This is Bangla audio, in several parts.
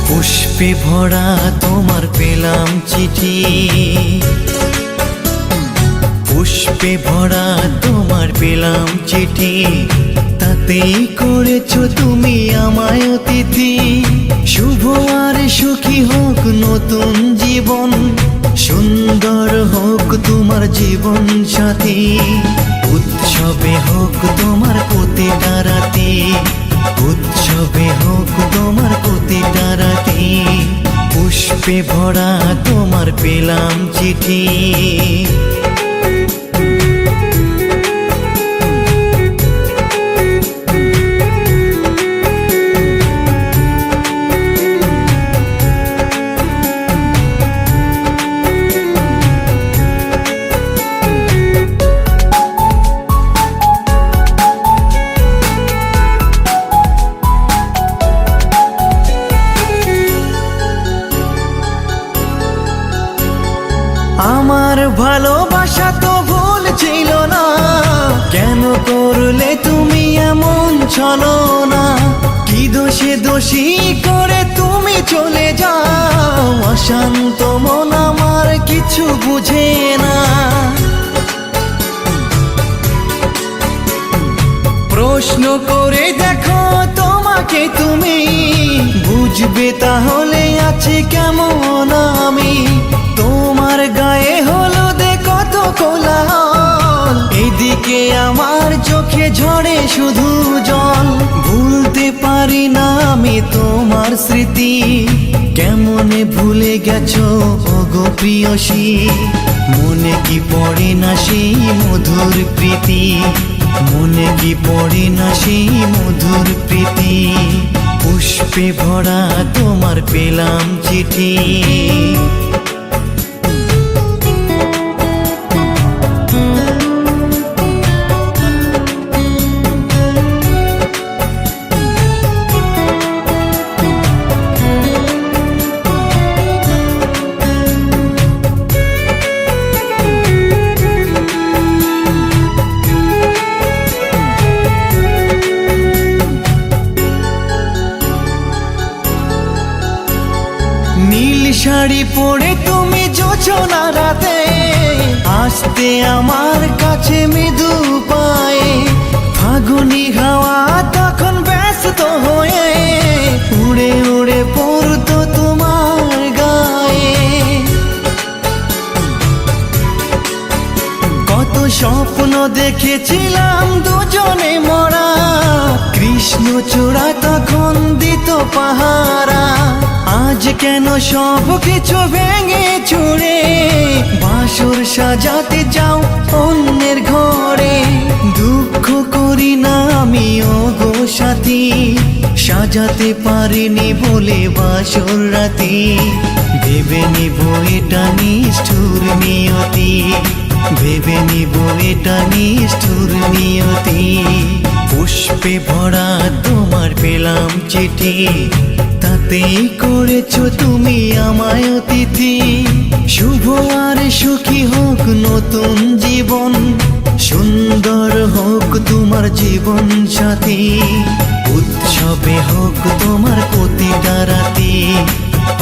পুষ্পে ভরা তোমার পেলাম চিঠি, পুষ্পে ভরা তোমার পেলাম চিঠি, তাতেই করেছো তুমি আমায় অতিথি। শুভ আর সুখী হোক নতুন জীবন, সুন্দর হোক তোমার জীবন সাথী। উৎসবে হোক তোমার প্রতিটা রাতি, উৎসবে হোক তোমার প্রতিটা রাতি। পুষ্পে ভরা তোমার পেলাম চিঠি। আমার ভালোবাসা তো ভুল ছিল না, কেন করলে তুমি এমন ছলনা? কি দোষে দোষী করে তুমি চলে যাও, অশান্ত মন আমার কিছু বুঝে না। প্রশ্ন করে দেখো তোমাকে তুমি, বুঝবে তাহলে আছে কেমন আমি। তোমার গায়ে হলুদে কত কোলাহল, এদিকে আমার চোখে ঝরে শুধু জল। ভুলতে পারি না আমি তোমার স্মৃতি, কেমনে ভুলে গেছো ওগো প্রিয়সী। মনে কি পড়ে না সেই মধুর প্রীতি, মনে কি পড়ে না সেই মধুর প্রীতি। পুষ্পে ভরা তোমার পেলাম চিঠি। নীল শাড়ি পরে তুমি যোছনা রাতে, আসতে আমার কাছে মৃদু পায়ে। ফাগুনি হাওয়া তখন ব্যস্ত হয়ে উড়ে উড়ে পড়তো তোমার গায়ে। কত স্বপ্ন দেখেছিলাম দুজনে মরা, কৃষ্ণচূড়া তখন দিত পাহারা। আজ কেন সব কিছু ভেঙে চুরে বাসর সাজাতে যাও অন্যের ঘরে? দুঃখ করি না আমি ওগো সাথী, সাজাতে পারিনি বলে বাসর রাতি। ভেবে নিব এটা নিষ্ঠুর নিয়তি, ভেবে নিব এটা নিষ্ঠুর নিয়তি। পুষ্পে ভরা তোমার পেলাম চিঠি, তাতেই করেছো তুমি আমায় অতিথি। শুভ আর সুখী হোক নতুন জীবন, সুন্দর হোক তোমার জীবন সাথী। উৎসবে হোক তোমার প্রতিটা রাতি,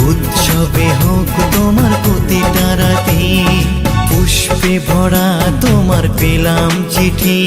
উৎসবে হোক তোমার প্রতিটা রাতি। পুষ্পে ভরা তোমার পেলাম চিঠি।